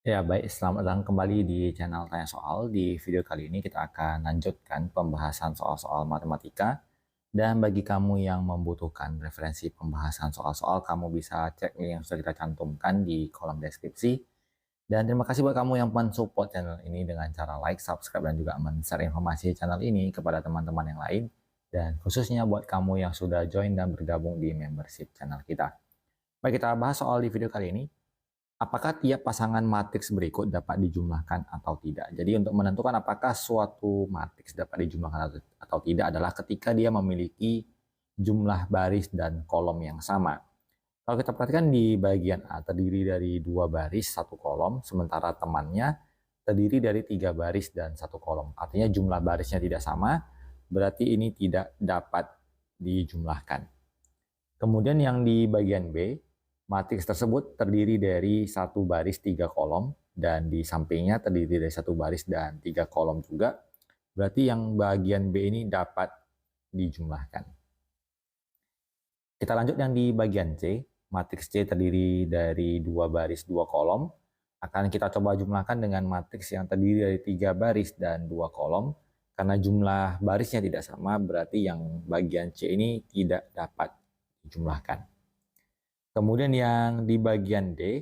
Ya, baik. Selamat datang kembali di channel Tanya Soal. Di video kali ini kita akan lanjutkan pembahasan soal-soal matematika. Dan bagi kamu yang membutuhkan referensi pembahasan soal-soal, kamu bisa cek link yang sudah kita cantumkan di kolom deskripsi. Dan terima kasih buat kamu yang mensupport channel ini dengan cara like, subscribe, dan juga men-share informasi channel ini kepada teman-teman yang lain. Dan khususnya buat kamu yang sudah join dan bergabung di membership channel kita. Baik, kita bahas soal di video kali ini. Apakah tiap pasangan matriks berikut dapat dijumlahkan atau tidak? Jadi untuk menentukan apakah suatu matriks dapat dijumlahkan atau tidak adalah ketika dia memiliki jumlah baris dan kolom yang sama. Kalau kita perhatikan di bagian A terdiri dari 2 baris, 1 kolom, sementara temannya terdiri dari 3 baris dan 1 kolom. Artinya jumlah barisnya tidak sama, berarti ini tidak dapat dijumlahkan. Kemudian yang di bagian B, matriks tersebut terdiri dari 1 baris 3 kolom dan di sampingnya terdiri dari 1 baris dan 3 kolom juga. Berarti yang bagian B ini dapat dijumlahkan. Kita lanjut yang di bagian C. Matriks C terdiri dari 2 baris 2 kolom. Akan kita coba jumlahkan dengan matriks yang terdiri dari 3 baris dan 2 kolom. Karena jumlah barisnya tidak sama, berarti yang bagian C ini tidak dapat dijumlahkan. Kemudian yang di bagian D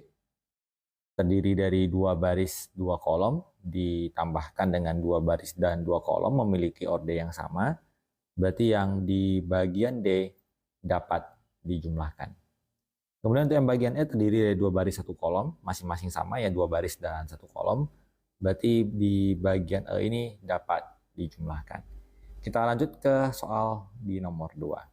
terdiri dari 2 baris 2 kolom ditambahkan dengan 2 baris dan 2 kolom memiliki orde yang sama. Berarti yang di bagian D dapat dijumlahkan. Kemudian untuk yang bagian E terdiri dari 2 baris 1 kolom, masing-masing sama ya 2 baris dan 1 kolom. Berarti di bagian E ini dapat dijumlahkan. Kita lanjut ke soal di nomor 2.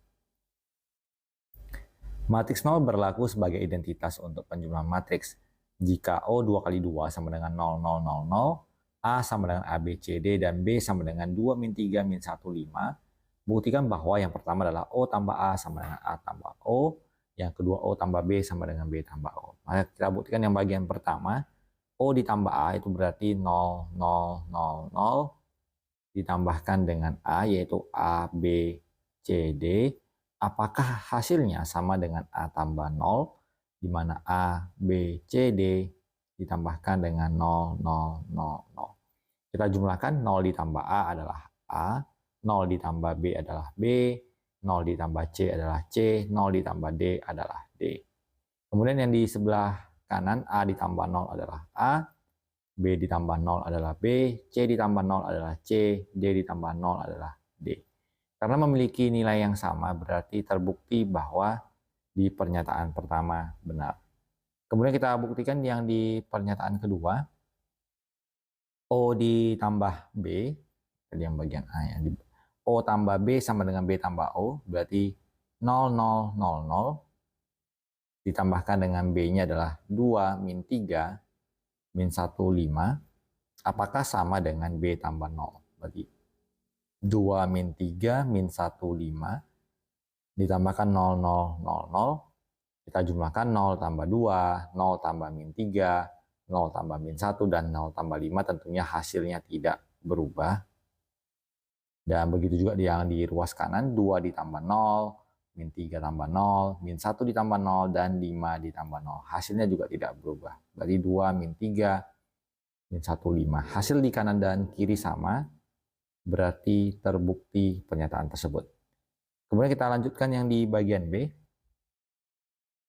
Matriks 0 berlaku sebagai identitas untuk penjumlahan matriks. Jika O 2 kali 2 sama dengan 0, 0, 0, 0, A sama dengan A, B, C, D, dan B sama dengan 2 min 3 min 1, 5, buktikan bahwa yang pertama adalah O tambah A sama dengan A tambah O, yang kedua O tambah B sama dengan B tambah O. Maka kita buktikan yang bagian pertama, O ditambah A itu berarti 0, 0, 0, 0, ditambahkan dengan A yaitu A, B, C, D. Apakah hasilnya sama dengan A tambah 0, di mana A, B, C, D ditambahkan dengan 0, 0, 0, 0. Kita jumlahkan 0 ditambah A adalah A, 0 ditambah B adalah B, 0 ditambah C adalah C, 0 ditambah D adalah D. Kemudian yang di sebelah kanan A ditambah 0 adalah A, B ditambah 0 adalah B, C ditambah 0 adalah C, D ditambah 0 adalah D. Karena memiliki nilai yang sama, berarti terbukti bahwa di pernyataan pertama benar. Kemudian kita buktikan yang di pernyataan kedua, O ditambah B, tadi yang bagian A ya, O tambah B sama dengan B tambah O, berarti 0, 0, 0, 0, ditambahkan dengan B-nya adalah 2 min 3 min 1, 5, apakah sama dengan B tambah 0? Berarti 2 min 3 min 1, 5 ditambahkan 0, 0, 0, 0. Kita jumlahkan 0 tambah 2, 0 tambah min 3, 0 tambah min 1, dan 0 tambah 5 tentunya hasilnya tidak berubah. Dan begitu juga yang di ruas kanan, 2 ditambah 0, min 3 tambah 0, min 1 ditambah 0, dan 5 ditambah 0. Hasilnya juga tidak berubah. Berarti 2 min 3, min 1, 5. Hasil di kanan dan kiri sama, berarti terbukti pernyataan tersebut. Kemudian kita lanjutkan yang di bagian B.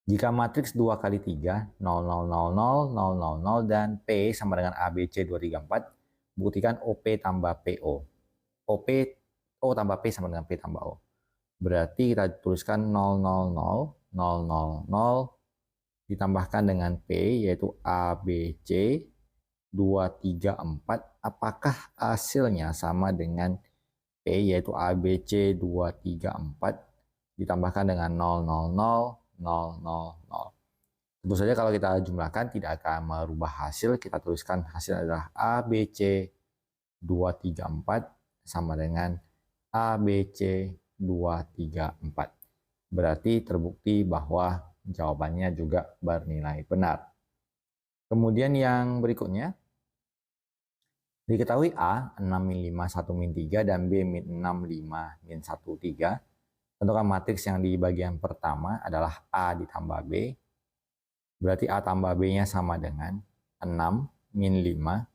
Jika matriks 2 kali 3, 0, 0, 0, 0, 0, 0, 0, dan P sama dengan A, B, C, 2, 3, 4, buktikan OP tambah PO. OP, O tambah P sama dengan P tambah O. Berarti kita tuliskan 0, 0, 0, 0, 0, 0, ditambahkan dengan P, yaitu A, B, C, 2, 3, 4. Apakah hasilnya sama dengan P, yaitu A, B, C, 2, 3, 4, ditambahkan dengan 0, 0, 0, 0, 0, 0. Tentu saja kalau kita jumlahkan tidak akan merubah hasil. Kita tuliskan hasil adalah A, B, C, 2, 3, 4 sama dengan A, B, C, 2, 3, 4. Berarti terbukti bahwa jawabannya juga bernilai benar. Kemudian yang berikutnya, diketahui A 6 min 5 1 min 3 dan B min 6 5 min 1 3. Tentukan matriks yang di bagian pertama adalah A ditambah B. Berarti A tambah B-nya sama dengan 6 min 5,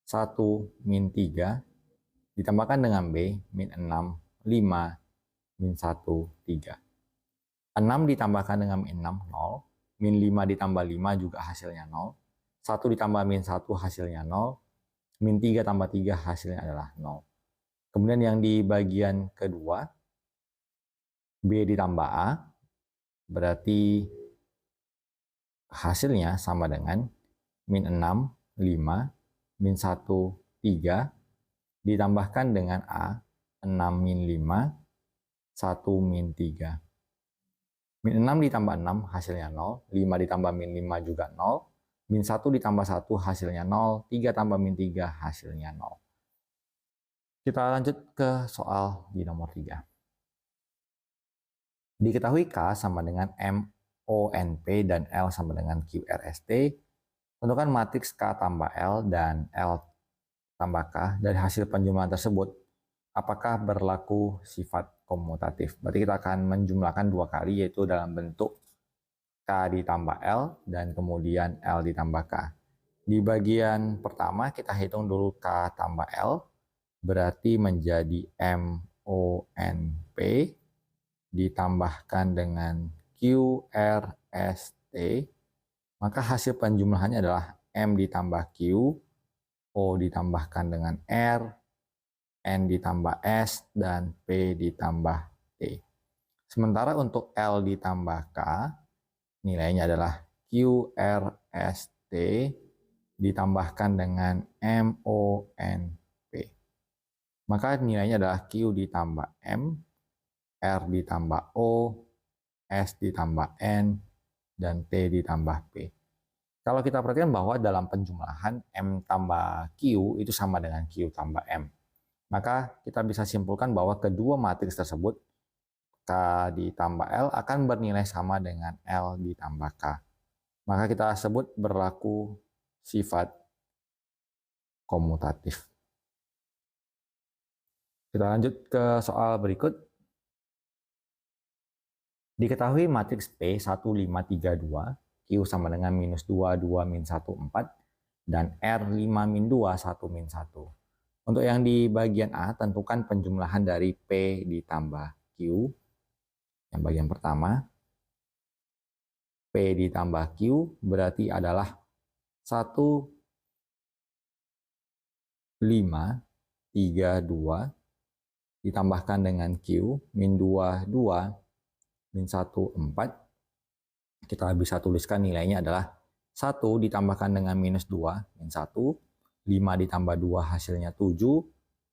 1 min 3, ditambahkan dengan B, min 6, 5, min 1, 3. 6 ditambahkan dengan min 6, 0. Min 5 ditambah 5 juga hasilnya 0. 1 ditambah min 1 hasilnya 0. Min 3 tambah 3 hasilnya adalah 0. Kemudian yang di bagian kedua, B ditambah A, berarti hasilnya sama dengan min 6, 5, min 1, 3, ditambahkan dengan A, 6 min 5, 1 min 3. Min 6 ditambah 6 hasilnya 0, 5 ditambah min 5 juga 0, min 1 ditambah 1 hasilnya 0, 3 tambah min 3 hasilnya 0. Kita lanjut ke soal di nomor 3. Diketahui K sama dengan MONP dan L sama dengan QRST. Tentukan matriks K tambah L dan L tambah K dari hasil penjumlahan tersebut. Apakah berlaku sifat komutatif? Berarti kita akan menjumlahkan 2 kali, yaitu dalam bentuk K ditambah L dan kemudian L ditambah K. Di bagian pertama kita hitung dulu K tambah L, berarti menjadi MONP ditambahkan dengan QRST, maka hasil penjumlahannya adalah M ditambah Q, O ditambahkan dengan R, N ditambah S, dan P ditambah T. Sementara untuk L ditambah K, nilainya adalah QRST ditambahkan dengan MONP. Maka nilainya adalah Q ditambah M, R ditambah O, S ditambah N, dan T ditambah P. Kalau kita perhatikan bahwa dalam penjumlahan M tambah Q itu sama dengan Q tambah M. Maka kita bisa simpulkan bahwa kedua matriks tersebut, K ditambah L, akan bernilai sama dengan L ditambah K. Maka kita sebut berlaku sifat komutatif. Kita lanjut ke soal berikut. Diketahui matriks P 1532, Q sama dengan minus 2, 2, min 1, 4, dan R 5, min 2, 1, min 1. Untuk yang di bagian A, tentukan penjumlahan dari P ditambah Q. Yang bagian pertama, P ditambah Q berarti adalah 1, 5, 3, 2, ditambahkan dengan Q, min 2, 2, min 1, 4. Kita bisa tuliskan nilainya adalah 1 ditambahkan dengan minus 2, min 1, 5 ditambah 2 hasilnya 7,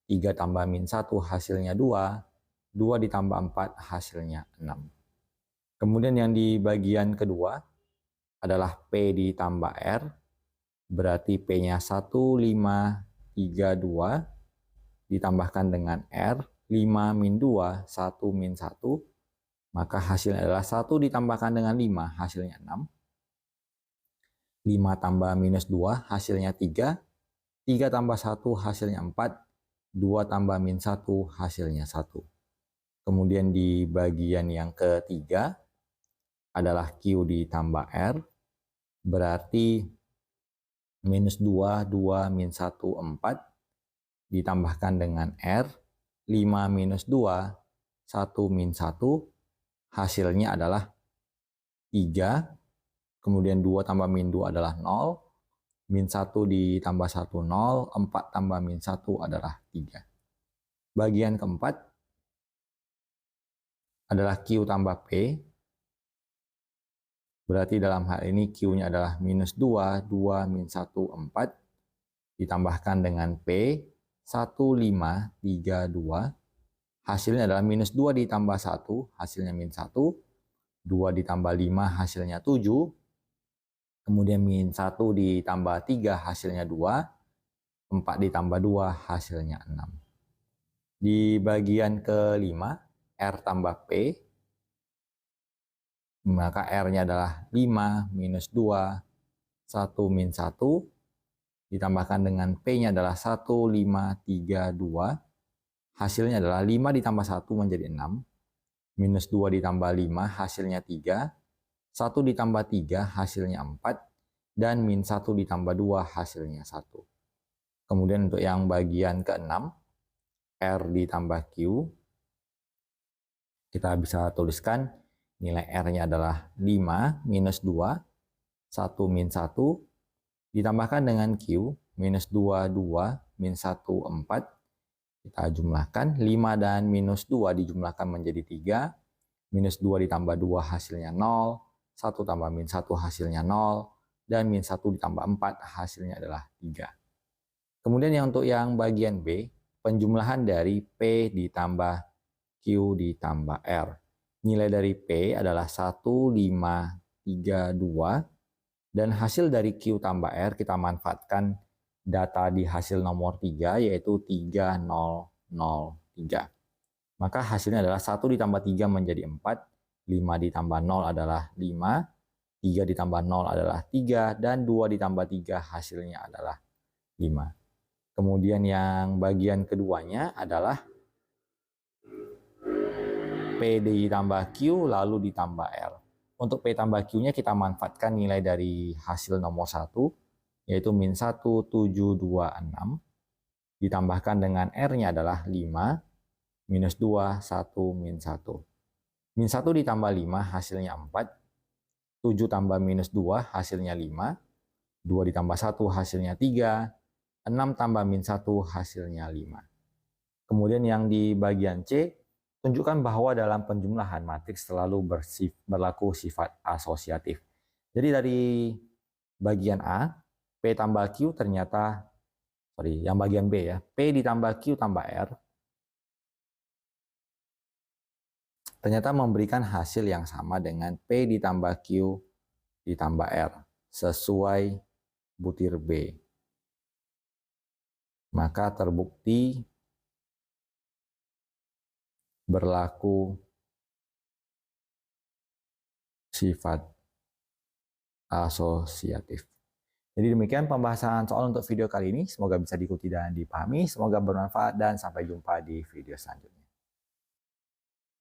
3 tambah min 1 hasilnya 2, 2 ditambah 4 hasilnya 6. Kemudian yang di bagian kedua adalah P ditambah R, berarti P-nya 1, 5, 3, 2, ditambahkan dengan R, 5 min 2, 1 min 1, maka hasilnya adalah 1 ditambahkan dengan 5, hasilnya 6. 5 tambah minus 2, hasilnya 3. 3 tambah 1, hasilnya 4. 2 tambah min 1, hasilnya 1. Kemudian di bagian yang ketiga adalah Q ditambah R, berarti minus 2, 2, min 1, 4, ditambahkan dengan R, 5 minus 2, 1 min 1, hasilnya adalah 3, kemudian 2 tambah min 2 adalah 0, min 1 ditambah 1, 0, 4 tambah min 1 adalah 3. Bagian keempat adalah Q tambah P, berarti dalam hal ini Q-nya adalah minus 2, 2, min 1, 4, ditambahkan dengan P, 1, 5, 3, 2, hasilnya adalah minus 2 ditambah 1, hasilnya min 1, 2 ditambah 5, hasilnya 7, kemudian min 1 ditambah 3, hasilnya 2, 4 ditambah 2, hasilnya 6. Di bagian kelima, R tambah P, maka R-nya adalah 5 minus 2, 1 min 1, ditambahkan dengan P-nya adalah 1, 5, 3, 2, hasilnya adalah 5 ditambah 1 menjadi 6, minus 2 ditambah 5 hasilnya 3, 1 ditambah 3 hasilnya 4, dan min 1 ditambah 2 hasilnya 1. Kemudian untuk yang bagian ke-6, R ditambah Q, kita bisa tuliskan nilai R-nya adalah 5 minus 2, 1 min 1, ditambahkan dengan Q, minus 2, 2, min 1, 4. Kita jumlahkan, 5 dan minus 2 dijumlahkan menjadi 3, minus 2 ditambah 2 hasilnya 0, 1 tambah min 1 hasilnya 0, dan min 1 ditambah 4 hasilnya adalah 3. Kemudian untuk yang bagian B, penjumlahan dari P ditambah Q ditambah R. Nilai dari P adalah 1, 5, 3, 2, dan hasil dari Q tambah R kita manfaatkan data di hasil nomor 3 yaitu 3003. Maka hasilnya adalah 1 ditambah 3 menjadi 4, 5 ditambah 0 adalah 5, 3 ditambah 0 adalah 3, dan 2 ditambah 3 hasilnya adalah 5. Kemudian yang bagian keduanya adalah P ditambah Q lalu ditambah R. Untuk P tambah Q-nya kita manfaatkan nilai dari hasil nomor 1, yaitu min 1, 7, 2, 6. Ditambahkan dengan R-nya adalah 5, minus 2, 1, min 1. Min 1 ditambah 5 hasilnya 4, 7 tambah minus 2 hasilnya 5, 2 ditambah 1 hasilnya 3, 6 tambah min 1 hasilnya 5. Kemudian yang di bagian C, tunjukkan bahwa dalam penjumlahan matriks selalu berlaku sifat asosiatif. Jadi dari bagian A, P tambah Q ternyata, yang bagian B ya, P ditambah Q tambah R, ternyata memberikan hasil yang sama dengan P ditambah Q ditambah R, sesuai butir B. Maka terbukti berlaku sifat asosiatif. Jadi demikian pembahasan soal untuk video kali ini. Semoga bisa diikuti dan dipahami. Semoga bermanfaat dan sampai jumpa di video selanjutnya.